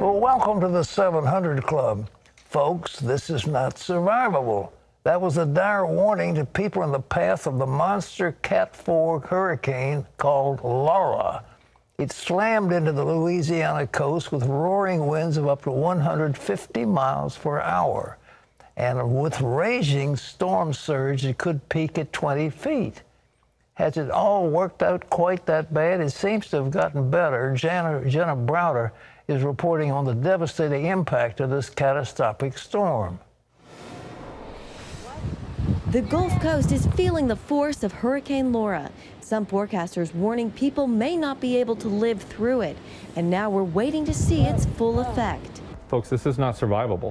Well, welcome to the 700 Club. Folks, this is not survivable. That was a dire warning to people in the path of the monster Cat 4 hurricane called Laura. It slammed into the Louisiana coast with roaring winds of up to 150 miles per hour. And with raging storm surge, it could peak at 20 feet. Has it all worked out quite that bad? It seems to have gotten better. Jenna Browder is reporting on the devastating impact of this catastrophic storm. The Gulf Coast is feeling the force of Hurricane Laura. Some forecasters warning people may not be able to live through it. And now we're waiting to see its full effect. Folks, this is not survivable.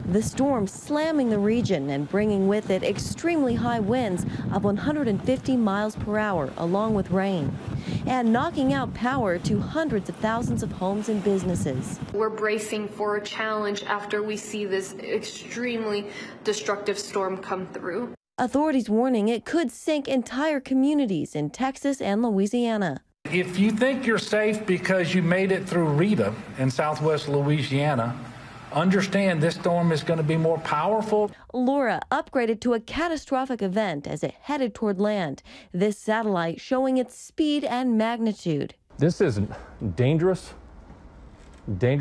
The storm slamming the region and bringing with it extremely high winds of 150 miles per hour, along with rain, and knocking out power to hundreds of thousands of homes and businesses. We're bracing for a challenge after we see this extremely destructive storm come through. Authorities warning it could sink entire communities in Texas and Louisiana. If you think you're safe because you made it through Rita in southwest Louisiana, understand this storm is going to be more powerful. Laura upgraded to a catastrophic event as it headed toward land. This satellite showing its speed and magnitude. This is dangerous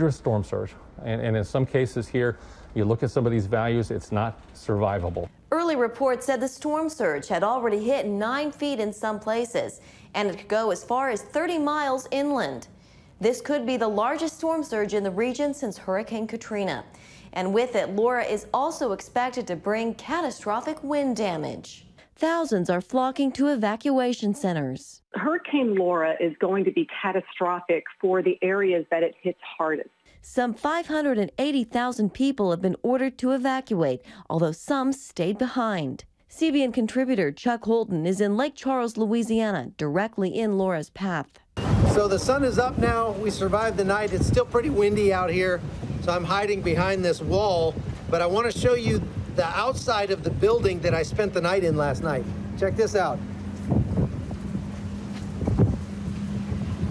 storm surge. And in some cases here, you look at some of these values, it's not survivable. Early reports said the storm surge had already hit 9 feet in some places, and it could go as far as 30 miles inland. This could be the largest storm surge in the region since Hurricane Katrina. And with it, Laura is also expected to bring catastrophic wind damage. Thousands are flocking to evacuation centers. Hurricane Laura is going to be catastrophic for the areas that it hits hardest. Some 580,000 people have been ordered to evacuate, although some stayed behind. CBN contributor Chuck Holton is in Lake Charles, Louisiana, directly in Laura's path. So the sun is up now. We survived the night. It's still pretty windy out here, so I'm hiding behind this wall. But I want to show you the outside of the building that I spent the night in last night. Check this out.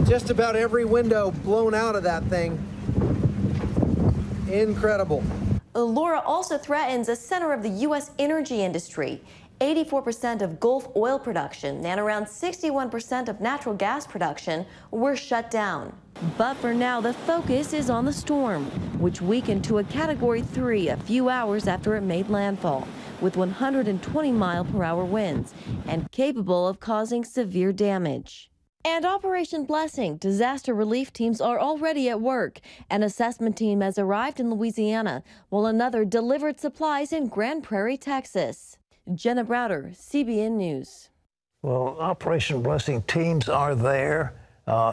Just about every window blown out of that thing. Incredible. Laura also threatens a center of the U.S. energy industry. 84% of Gulf oil production and around 61% of natural gas production were shut down. But for now, the focus is on the storm, which weakened to a Category 3 a few hours after it made landfall, with 120-mile-per-hour winds and capable of causing severe damage. And Operation Blessing, disaster relief teams are already at work. An assessment team has arrived in Louisiana, while another delivered supplies in Grand Prairie, Texas. Jenna Browder, CBN News. Well, Operation Blessing teams are there.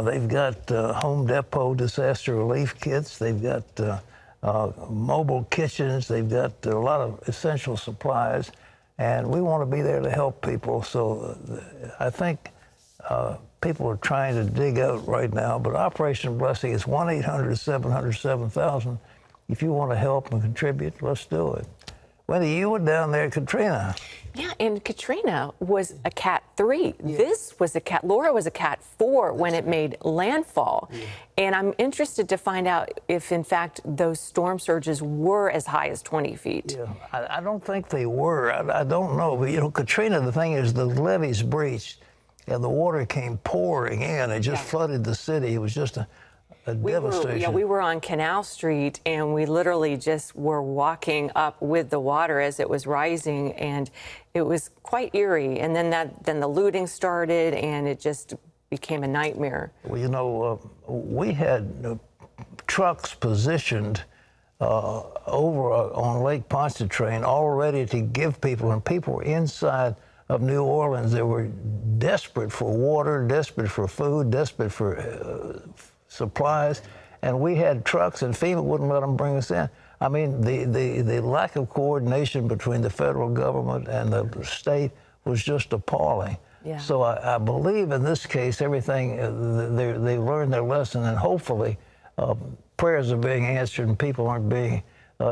They've got Home Depot disaster relief kits. They've got mobile kitchens. They've got a lot of essential supplies. And we want to be there to help people. So I think people are trying to dig out right now. But Operation Blessing is 1-800-700-7000. If you want to help and contribute, let's do it. Wendy, you were down there at Katrina. Yeah, and Katrina was a Cat 3. Yeah. This was Laura was a Cat 4 when it made landfall. Yeah. And I'm interested to find out if, in fact, those storm surges were as high as 20 feet. Yeah, I don't think they were. I don't know. But, you know, Katrina, the thing is, the levees breached and the water came pouring in. It just flooded the city. It was just a devastation. We were on Canal Street, and we literally just were walking up with the water as it was rising, and it was quite eerie. And then the looting started, and it just became a nightmare. Well, you know, we had trucks positioned over on Lake Pontchartrain all ready to give people, and people were inside of New Orleans. They were desperate for water, desperate for food, desperate for supplies, and we had trucks, and FEMA wouldn't let them bring us in. I mean, the lack of coordination between the federal government and the state was just appalling. Yeah. So I believe in this case, everything, they learned their lesson, and hopefully prayers are being answered and people aren't being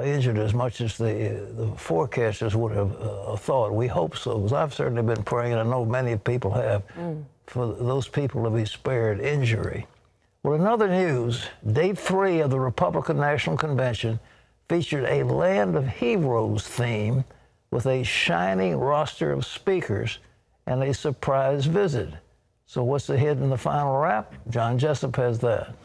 injured as much as the forecasters would have thought. We hope so, because I've certainly been praying, and I know many people have, for those people to be spared injury. Well, in other news, day 3 of the Republican National Convention featured a Land of Heroes theme with a shining roster of speakers and a surprise visit. So what's ahead in the final wrap? John Jessup has that.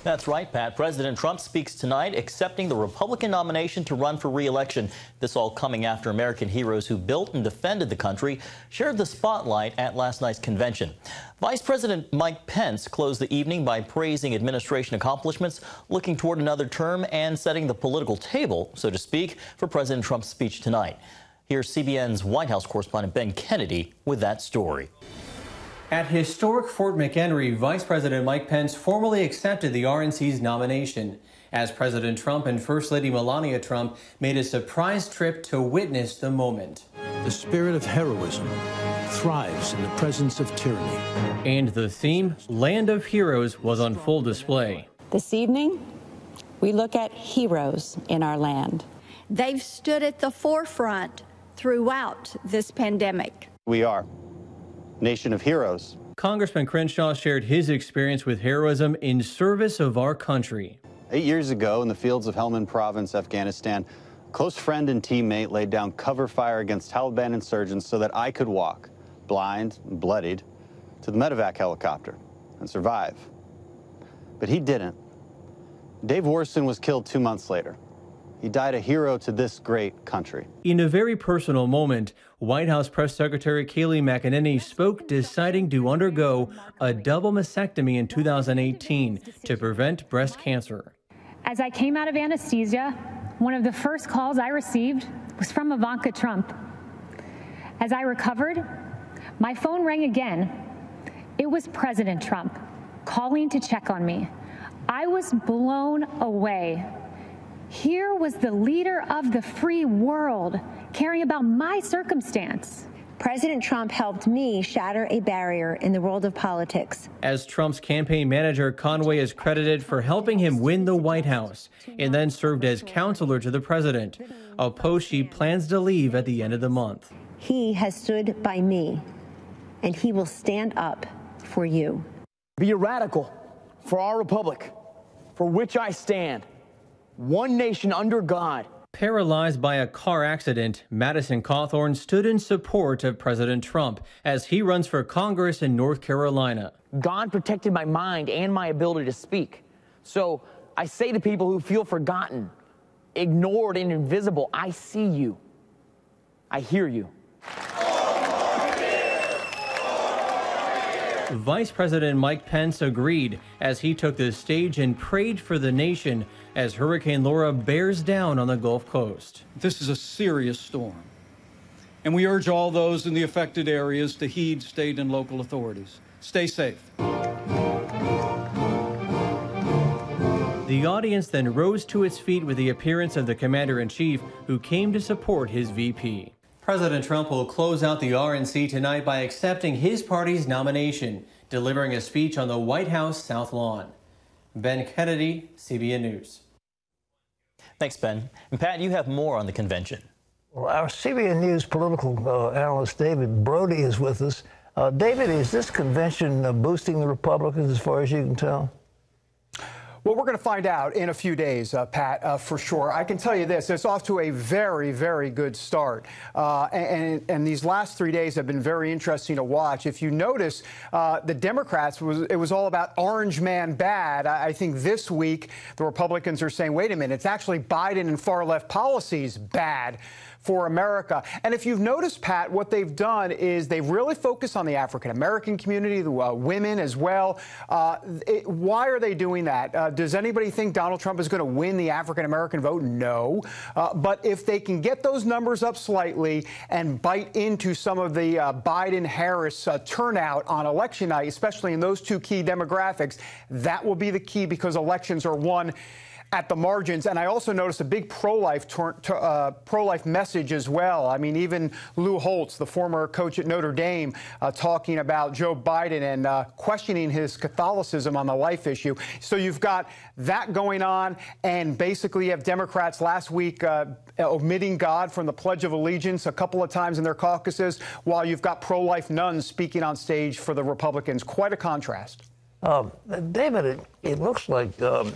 That's right, Pat. President Trump speaks tonight, accepting the Republican nomination to run for re-election. This all coming after American heroes who built and defended the country shared the spotlight at last night's convention. Vice President Mike Pence closed the evening by praising administration accomplishments, looking toward another term, and setting the political table, so to speak, for President Trump's speech tonight. Here's CBN's White House correspondent Ben Kennedy with that story. At historic Fort McHenry, Vice President Mike Pence formally accepted the RNC's nomination, as President Trump and First Lady Melania Trump made a surprise trip to witness the moment. The spirit of heroism thrives in the presence of tyranny. And the theme, Land of Heroes, was on full display. This evening, we look at heroes in our land. They've stood at the forefront throughout this pandemic. We are nation of heroes. Congressman Crenshaw shared his experience with heroism in service of our country. 8 years ago in the fields of Helmand Province, Afghanistan, a close friend and teammate laid down cover fire against Taliban insurgents so that I could walk, blind and bloodied, to the medevac helicopter and survive. But he didn't. Dave Warson was killed 2 months later. He died a hero to this great country. In a very personal moment, White House Press Secretary Kayleigh McEnany spoke, deciding to undergo a double mastectomy in 2018 to prevent breast cancer. As I came out of anesthesia, one of the first calls I received was from Ivanka Trump. As I recovered, my phone rang again. It was President Trump calling to check on me. I was blown away. Here was the leader of the free world caring about my circumstance. President Trump helped me shatter a barrier in the world of politics. As Trump's campaign manager, Conway is credited for helping him win the White House and then served as counselor to the president, a post she plans to leave at the end of the month. He has stood by me, and he will stand up for you. Be a radical for our republic, for which I stand. One nation under God. Paralyzed by a car accident, Madison Cawthorn stood in support of President Trump as he runs for Congress in North Carolina. God protected my mind and my ability to speak. So I say to people who feel forgotten, ignored, and invisible, I see you. I hear you. Vice President Mike Pence agreed as he took the stage and prayed for the nation as Hurricane Laura bears down on the Gulf Coast. This is a serious storm, and we urge all those in the affected areas to heed state and local authorities. Stay safe. The audience then rose to its feet with the appearance of the commander-in-chief, who came to support his VP. President Trump will close out the RNC tonight by accepting his party's nomination, delivering a speech on the White House South Lawn. Ben Kennedy, CBN News. Thanks, Ben. And Pat, you have more on the convention. Well, our CBN News political analyst David Brody is with us. David, is this convention boosting the Republicans as far as you can tell? Well, we're going to find out in a few days, Pat, for sure. I can tell you this, it's off to a very, very good start. And these last 3 days have been very interesting to watch. If you notice, the Democrats, it was all about orange man bad. I think this week the Republicans are saying, wait a minute, it's actually Biden and far left policies bad for America. And if you've noticed, Pat, what they've done is they've really focused on the African-American community, the women as well. Why are they doing that? Does anybody think Donald Trump is going to win the African-American vote? No. But if they can get those numbers up slightly and bite into some of the Biden-Harris turnout on election night, especially in those two key demographics, that will be the key, because elections are won at the margins. And I also noticed a big pro-life message as well. I mean, even Lou Holtz, the former coach at Notre Dame, talking about Joe Biden and questioning his Catholicism on the life issue. So you've got that going on, and basically you have Democrats last week omitting God from the Pledge of Allegiance a couple of times in their caucuses, while you've got pro-life nuns speaking on stage for the Republicans. Quite a contrast. David, it looks like the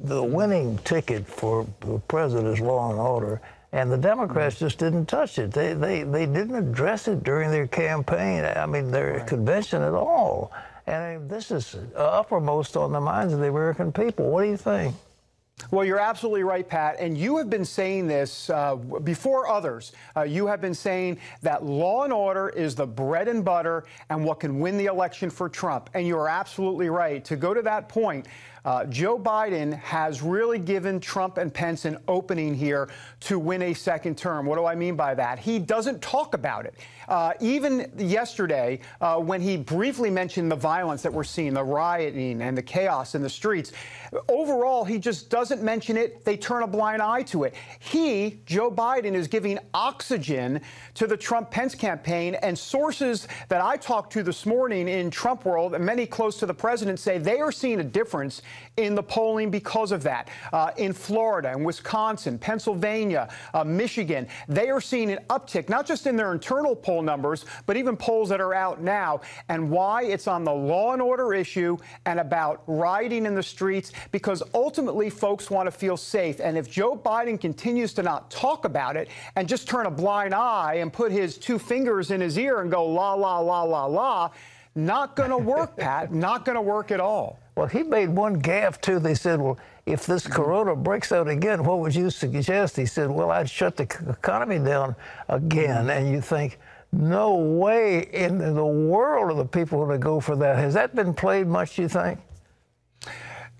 winning ticket for the president is law and order, and the Democrats just didn't touch it. They didn't address it during their campaign, I mean, their convention at all. And this is uppermost on the minds of the American people. What do you think? Well, you're absolutely right, Pat. And you have been saying this before others. You have been saying that law and order is the bread and butter and what can win the election for Trump. And you're absolutely right. To go to that point, Joe Biden has really given Trump and Pence an opening here to win a second term. What do I mean by that? He doesn't talk about it. Even yesterday, when he briefly mentioned the violence that we're seeing, the rioting and the chaos in the streets, overall, he just doesn't mention it. They turn a blind eye to it. He, Joe Biden, is giving oxygen to the Trump-Pence campaign, and sources that I talked to this morning in Trump world, and many close to the president, say they are seeing a difference in the polling because of that. In Florida and Wisconsin, Pennsylvania, Michigan, they are seeing an uptick, not just in their internal poll numbers, but even polls that are out now. And why? It's on the law and order issue and about rioting in the streets, because ultimately folks want to feel safe. And if Joe Biden continues to not talk about it and just turn a blind eye and put his two fingers in his ear and go la, la, la, la, la, not going to work, Pat. Not going to work at all. Well, he made one gaffe, too. They said, well, if this corona breaks out again, what would you suggest? He said, well, I'd shut the economy down again. And you think, no way in the world are the people going to go for that. Has that been played much, you think?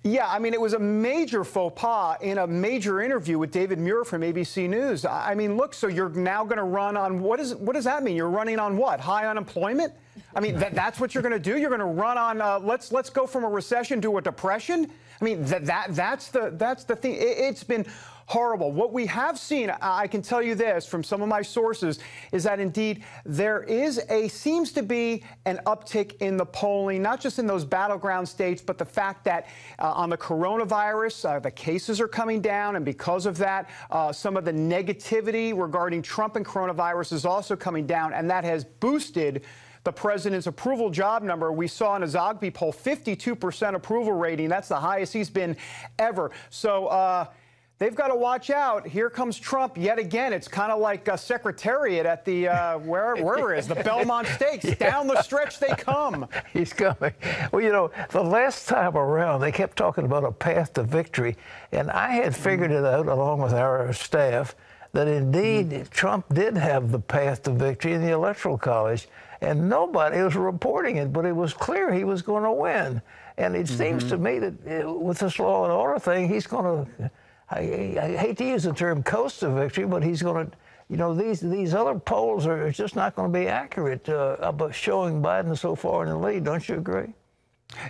Yeah, I mean, it was a major faux pas in a major interview with David Muir from ABC News. I mean, look, so you're now going to run on, what does that mean? You're running on what? High unemployment? I mean, that's what you're going to do? You're going to run on, let's go from a recession to a depression? I mean, that's the thing. It's been horrible. What we have seen, I can tell you this from some of my sources, is that indeed there seems to be an uptick in the polling, not just in those battleground states, but the fact that on the coronavirus, the cases are coming down, and because of that, some of the negativity regarding Trump and coronavirus is also coming down, and that has boosted the president's approval job number. We saw in a Zogby poll, 52% approval rating. That's the highest he's been ever. So, they've got to watch out. Here comes Trump yet again. It's kind of like a Secretariat at the, wherever it is, the Belmont Stakes. Yeah. Down the stretch they come. He's coming. Well, you know, the last time around, they kept talking about a path to victory. And I had figured it out, along with our staff, that indeed Trump did have the path to victory in the Electoral College. And nobody was reporting it, but it was clear he was going to win. And it seems to me that with this law and order thing, he's going to... I hate to use the term coast to victory, but he's going to, you know, these other polls are just not going to be accurate about showing Biden so far in the lead. Don't you agree?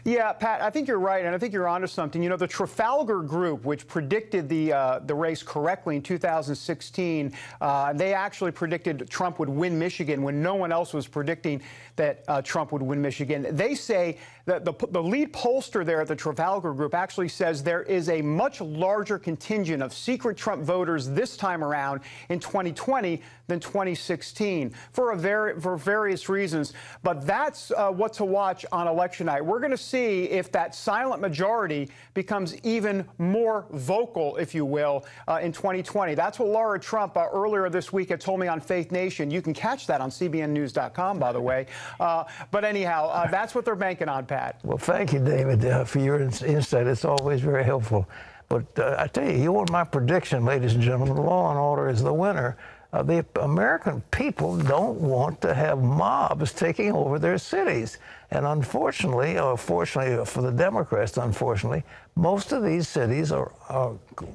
Yeah, Pat, I think you're right, and I think you're onto something. You know, the Trafalgar Group, which predicted the race correctly in 2016, they actually predicted Trump would win Michigan when no one else was predicting that Trump would win Michigan. They say that the lead pollster there at the Trafalgar Group actually says there is a much larger contingent of secret Trump voters this time around in 2020 than 2016 for various reasons. But that's what to watch on election night. We're going to see if that silent majority becomes even more vocal, if you will, in 2020. That's what Laura Trump earlier this week had told me on Faith Nation. You can catch that on CBNnews.com, by the way. But anyhow, that's what they're banking on, Pat. Well, thank you, David, for your insight. It's always very helpful. But I tell you, you want my prediction, ladies and gentlemen, law and order is the winner. The American people don't want to have mobs taking over their cities. And unfortunately, or fortunately for the Democrats, unfortunately, most of these cities are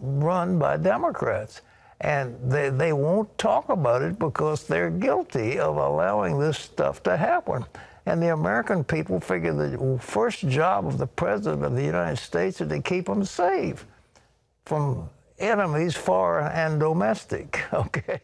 run by Democrats. And they won't talk about it because they're guilty of allowing this stuff to happen. And the American people figure the first job of the President of the United States is to keep them safe from enemies, foreign and domestic, okay?